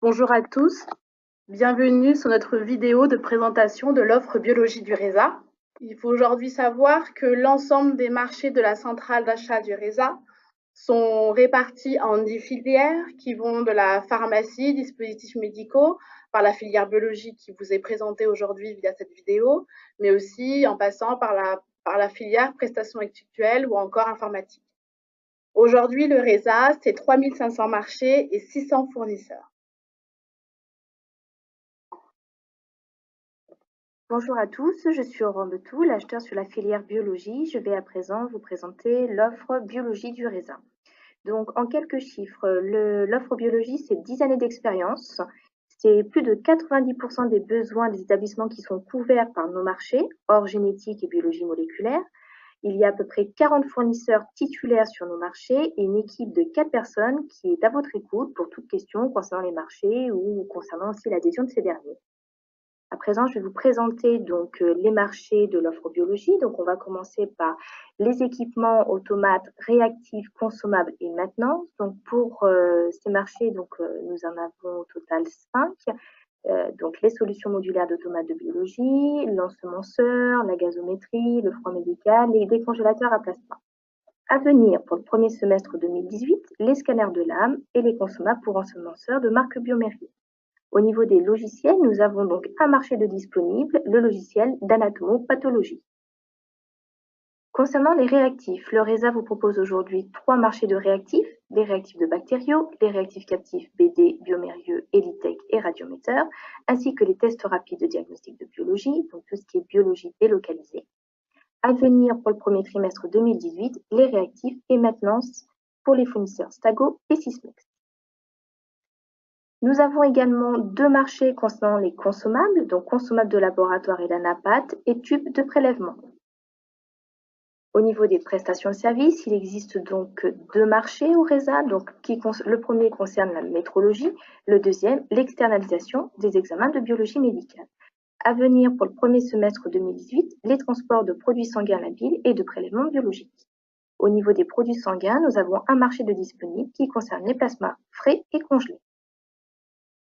Bonjour à tous, bienvenue sur notre vidéo de présentation de l'offre biologie du RESA. Il faut aujourd'hui savoir que l'ensemble des marchés de la centrale d'achat du RESA sont répartis en 10 filières qui vont de la pharmacie, dispositifs médicaux, par la filière biologie qui vous est présentée aujourd'hui via cette vidéo, mais aussi en passant par la filière prestations actuelles ou encore informatique. Aujourd'hui, le RESA, c'est 3500 marchés et 600 fournisseurs. Bonjour à tous, je suis Aurore Betou, l'acheteur sur la filière biologie. Je vais à présent vous présenter l'offre biologie du RESA. Donc, en quelques chiffres, l'offre biologie, c'est 10 années d'expérience. C'est plus de 90% des besoins des établissements qui sont couverts par nos marchés, hors génétique et biologie moléculaire. Il y a à peu près 40 fournisseurs titulaires sur nos marchés et une équipe de 4 personnes qui est à votre écoute pour toute question concernant les marchés ou concernant aussi l'adhésion de ces derniers. À présent, je vais vous présenter donc les marchés de l'offre biologie. Donc, on va commencer par les équipements automates réactifs, consommables et maintenance. Donc, pour ces marchés, nous en avons au total 5. Donc, les solutions modulaires d'automates de biologie, l'ensemenceur, la gazométrie, le froid médical, les décongélateurs à plasma. À venir pour le premier semestre 2018, les scanners de lame et les consommables pour ensemenceurs de marque Biomérie. Au niveau des logiciels, nous avons donc un marché de disponible, le logiciel d'anatomopathologie. Concernant les réactifs, le RESA vous propose aujourd'hui 3 marchés de réactifs, les réactifs de bactériaux, les réactifs captifs BD, Biomérieux, Elitech et Radiométeur, ainsi que les tests rapides de diagnostic de biologie, donc tout ce qui est biologie délocalisée. À venir pour le premier trimestre 2018, les réactifs et maintenance pour les fournisseurs Stago et Sysmex. Nous avons également 2 marchés concernant les consommables, donc consommables de laboratoire et l'anapath et tubes de prélèvement. Au niveau des prestations de services, il existe donc 2 marchés au RESA. Donc, le premier concerne la métrologie, le deuxième l'externalisation des examens de biologie médicale. À venir pour le premier semestre 2018, les transports de produits sanguins labiles et de prélèvements biologiques. Au niveau des produits sanguins, nous avons un marché de disponible qui concerne les plasmas frais et congelés.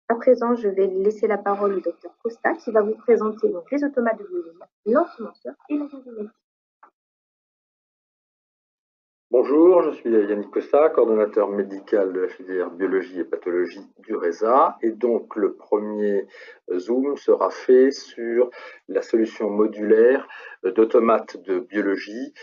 À présent, je vais laisser la parole au Dr Costa qui va vous présenter donc les automates de biologie, l'ensemenceur et la gazométrie. Bonjour, je suis Yannick Costa, coordonnateur médical de la filière biologie et pathologie du RESA. Et donc, le premier zoom sera fait sur la solution modulaire d'automates de biologie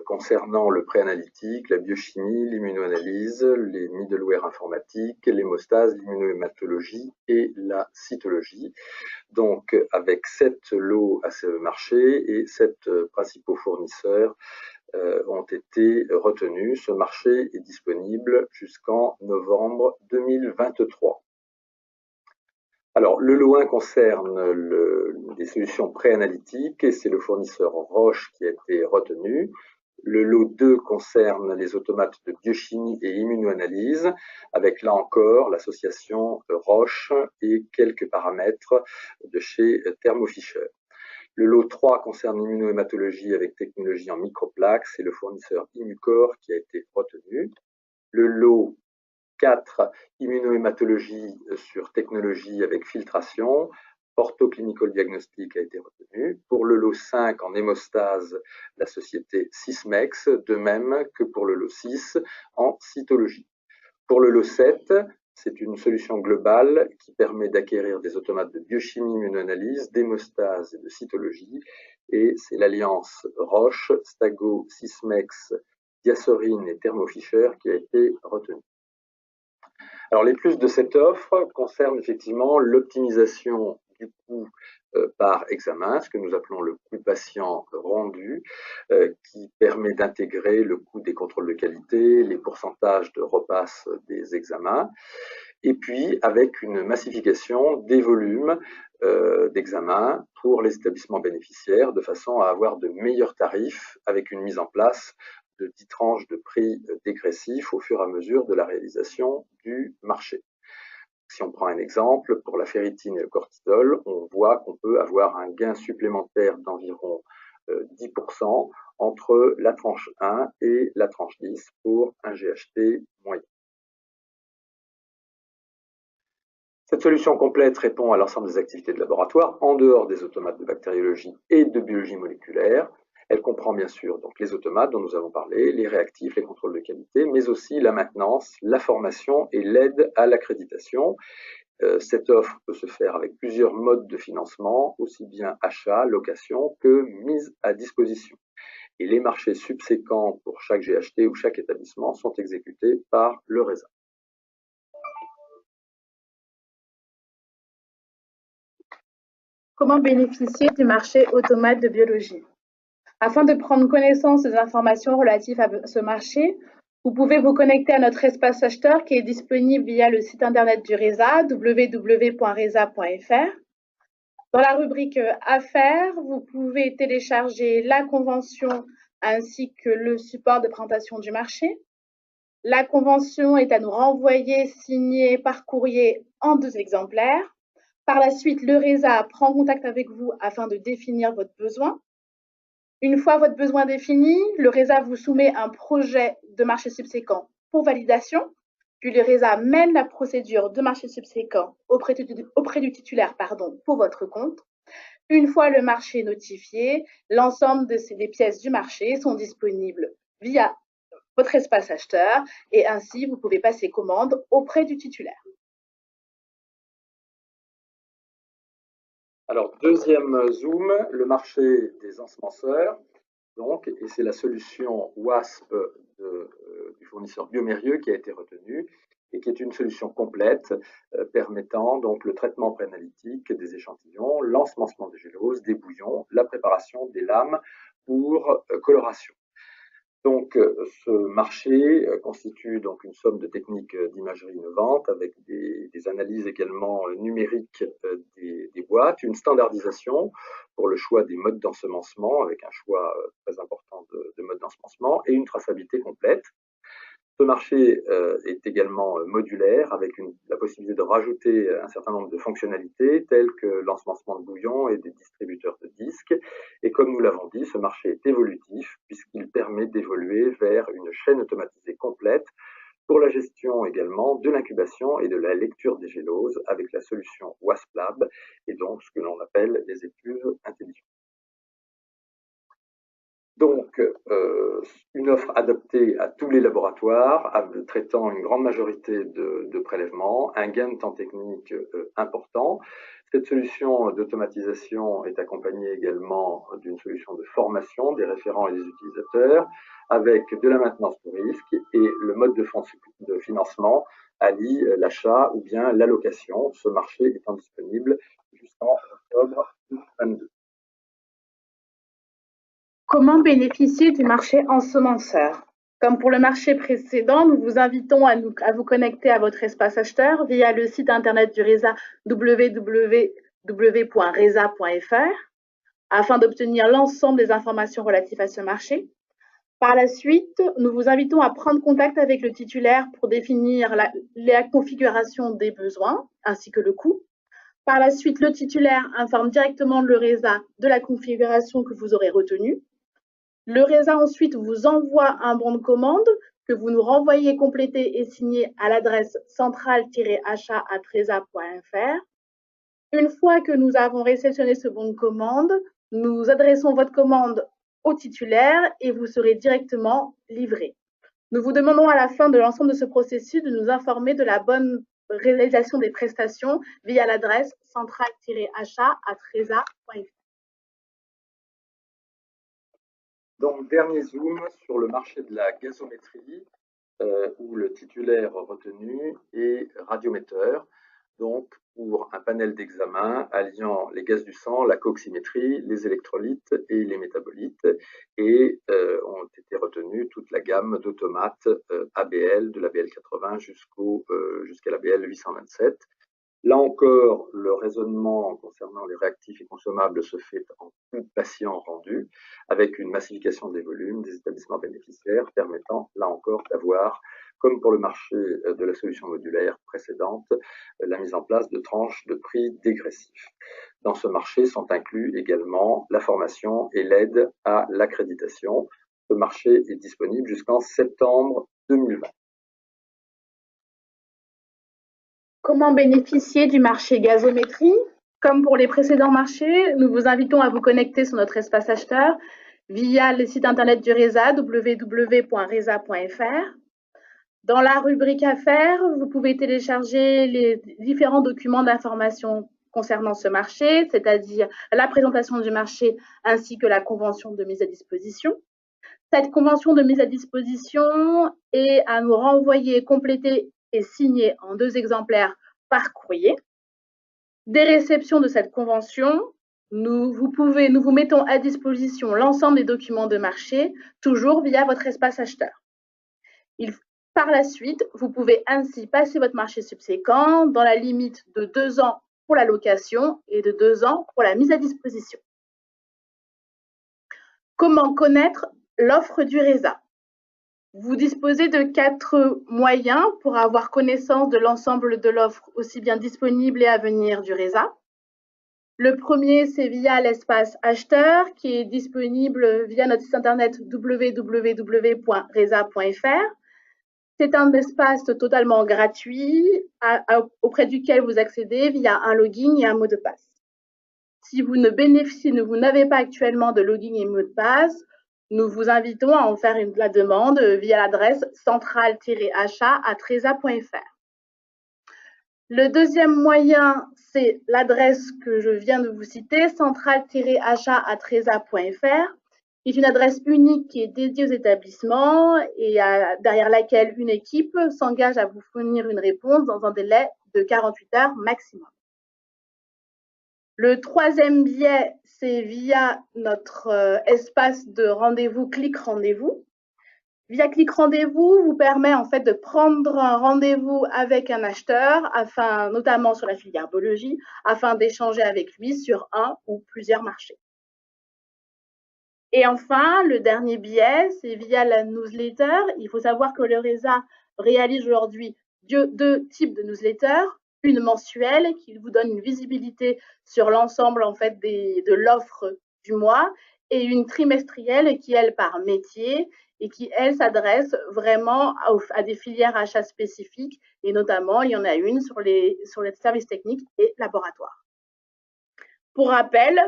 concernant le préanalytique, la biochimie, l'immunoanalyse, les middleware informatiques, l'hémostase, l'immunohématologie et la cytologie. Donc, avec 7 lots à ce marché et 7 principaux fournisseurs ont été retenus. Ce marché est disponible jusqu'en novembre 2023. Alors, le lot 1 concerne des solutions préanalytiques et c'est le fournisseur Roche qui a été retenu. Le lot 2 concerne les automates de biochimie et immunoanalyse, avec là encore l'association Roche et quelques paramètres de chez Thermo Fisher. Le lot 3 concerne l'immunohématologie avec technologie en microplaques, c'est le fournisseur Immucor qui a été retenu. Le lot 4, immunohématologie sur technologie avec filtration, orthoclinical diagnostic a été retenu. Pour le lot 5 en hémostase, la société Sysmex, de même que pour le lot 6 en cytologie. Pour le lot 7, c'est une solution globale qui permet d'acquérir des automates de biochimie, immunoanalyse, d'hémostase et de cytologie. Et c'est l'alliance Roche, Stago, Sysmex, Diasorine et Thermo Fisher qui a été retenue. Alors, les plus de cette offre concernent effectivement l'optimisation du coût par examen, ce que nous appelons le coût patient rendu, qui permet d'intégrer le coût des contrôles de qualité, les pourcentages de repasse des examens, et puis avec une massification des volumes d'examens pour les établissements bénéficiaires, de façon à avoir de meilleurs tarifs avec une mise en place de 10 tranches de prix dégressifs au fur et à mesure de la réalisation du marché. Si on prend un exemple, pour la ferritine et le cortisol, on voit qu'on peut avoir un gain supplémentaire d'environ 10% entre la tranche 1 et la tranche 10 pour un GHT moyen. Cette solution complète répond à l'ensemble des activités de laboratoire en dehors des automates de bactériologie et de biologie moléculaire. Elle comprend bien sûr donc les automates dont nous avons parlé, les réactifs, les contrôles de qualité, mais aussi la maintenance, la formation et l'aide à l'accréditation. Cette offre peut se faire avec plusieurs modes de financement, aussi bien achat, location que mise à disposition. Et les marchés subséquents pour chaque GHT ou chaque établissement sont exécutés par le RESA. Comment bénéficier du marché automate de biologie? Afin de prendre connaissance des informations relatives à ce marché, vous pouvez vous connecter à notre espace acheteur qui est disponible via le site internet du RESA, www.resa.fr. Dans la rubrique Affaires, vous pouvez télécharger la convention ainsi que le support de présentation du marché. La convention est à nous renvoyer signée par courrier en 2 exemplaires. Par la suite, le RESA prend contact avec vous afin de définir votre besoin. Une fois votre besoin défini, le RESA vous soumet un projet de marché subséquent pour validation, puis le RESA mène la procédure de marché subséquent auprès du titulaire pour votre compte. Une fois le marché notifié, l'ensemble des pièces du marché sont disponibles via votre espace acheteur et ainsi vous pouvez passer commande auprès du titulaire. Alors, deuxième zoom, le marché des ensemenceurs. Donc, et c'est la solution WASP du fournisseur Biomérieux qui a été retenue et qui est une solution complète permettant donc le traitement préanalytique des échantillons, l'ensemencement des géloses, des bouillons, la préparation des lames pour coloration. Donc, ce marché constitue donc une somme de techniques d'imagerie innovantes avec des analyses également numériques des boîtes, une standardisation pour le choix des modes d'ensemencement avec un choix très important de modes d'ensemencement et une traçabilité complète. Ce marché est également modulaire avec la possibilité de rajouter un certain nombre de fonctionnalités telles que l'ensemencement de bouillons et des distributeurs de disques. Et comme nous l'avons dit, ce marché est évolutif puisqu'il permet d'évoluer vers une chaîne automatisée complète pour la gestion également de l'incubation et de la lecture des géloses avec la solution WASP-Lab et donc ce que l'on appelle les étuves intelligentes. Donc, une offre adaptée à tous les laboratoires, traitant une grande majorité de prélèvements, un gain de temps technique important. Cette solution d'automatisation est accompagnée également d'une solution de formation des référents et des utilisateurs, avec de la maintenance pour risque et le mode de financement allie l'achat ou bien l'allocation, ce marché étant disponible jusqu'en octobre 2022. Comment bénéficier du marché ensemenceur? Comme pour le marché précédent, nous vous invitons à vous connecter à votre espace acheteur via le site internet du RESA www.resa.fr afin d'obtenir l'ensemble des informations relatives à ce marché. Par la suite, nous vous invitons à prendre contact avec le titulaire pour définir la configuration des besoins ainsi que le coût. Par la suite, le titulaire informe directement le RESA de la configuration que vous aurez retenue. Le RESA ensuite vous envoie un bon de commande que vous nous renvoyez complété et signé à l'adresse centrale-achat@resa.fr. Une fois que nous avons réceptionné ce bon de commande, nous adressons votre commande au titulaire et vous serez directement livré. Nous vous demandons à la fin de l'ensemble de ce processus de nous informer de la bonne réalisation des prestations via l'adresse centrale-achat@resa.fr. Donc, dernier zoom sur le marché de la gazométrie, où le titulaire retenu est radiometteur, donc pour un panel d'examen alliant les gaz du sang, la coximétrie, les électrolytes et les métabolites, et ont été retenus toute la gamme d'automates ABL, de l'ABL 80 jusqu'à l'ABL 827. Là encore, le raisonnement concernant les réactifs et consommables se fait en tout patient rendu, avec une massification des volumes des établissements bénéficiaires, permettant là encore d'avoir, comme pour le marché de la solution modulaire précédente, la mise en place de tranches de prix dégressifs. Dans ce marché sont inclus également la formation et l'aide à l'accréditation. Ce marché est disponible jusqu'en septembre 2020. Comment bénéficier du marché gazométrie? Comme pour les précédents marchés, nous vous invitons à vous connecter sur notre espace acheteur via le site internet du RESA, www.resa.fr. Dans la rubrique Affaires, vous pouvez télécharger les différents documents d'information concernant ce marché, c'est-à-dire la présentation du marché ainsi que la convention de mise à disposition. Cette convention de mise à disposition est à nous renvoyer, complétée et signée en 2 exemplaires par courrier. Dès réception de cette convention, nous vous mettons à disposition l'ensemble des documents de marché, toujours via votre espace acheteur. Par la suite, vous pouvez ainsi passer votre marché subséquent dans la limite de 2 ans pour la location et de 2 ans pour la mise à disposition. Comment connaître l'offre du RESA? Vous disposez de 4 moyens pour avoir connaissance de l'ensemble de l'offre aussi bien disponible et à venir du RESA. Le premier, c'est via l'espace acheteur qui est disponible via notre site internet www.resa.fr. C'est un espace totalement gratuit auprès duquel vous accédez via un login et un mot de passe. Si vous n'avez pas actuellement de login et mot de passe, nous vous invitons à en faire la demande via l'adresse centrale-achat@resa.fr. Le deuxième moyen, c'est l'adresse que je viens de vous citer, centrale-achat@resa.fr, qui est une adresse unique qui est dédiée aux établissements et derrière laquelle une équipe s'engage à vous fournir une réponse dans un délai de 48 heures maximum. Le troisième biais, c'est via notre espace de rendez-vous Clic Rendez-vous. Via Clic Rendez-vous vous permet en fait de prendre un rendez-vous avec un acheteur, notamment sur la filière biologie, afin d'échanger avec lui sur un ou plusieurs marchés. Et enfin, le dernier biais, c'est via la newsletter. Il faut savoir que le RESA réalise aujourd'hui 2 types de newsletters. Une mensuelle qui vous donne une visibilité sur l'ensemble en fait de l'offre du mois et une trimestrielle qui, elle, par métier et qui, elle, s'adresse vraiment à des filières achats spécifiques et notamment, il y en a une sur les services techniques et laboratoires. Pour rappel,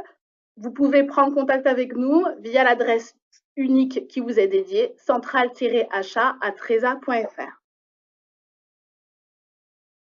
vous pouvez prendre contact avec nous via l'adresse unique qui vous est dédiée, centrale-achat@resa.fr.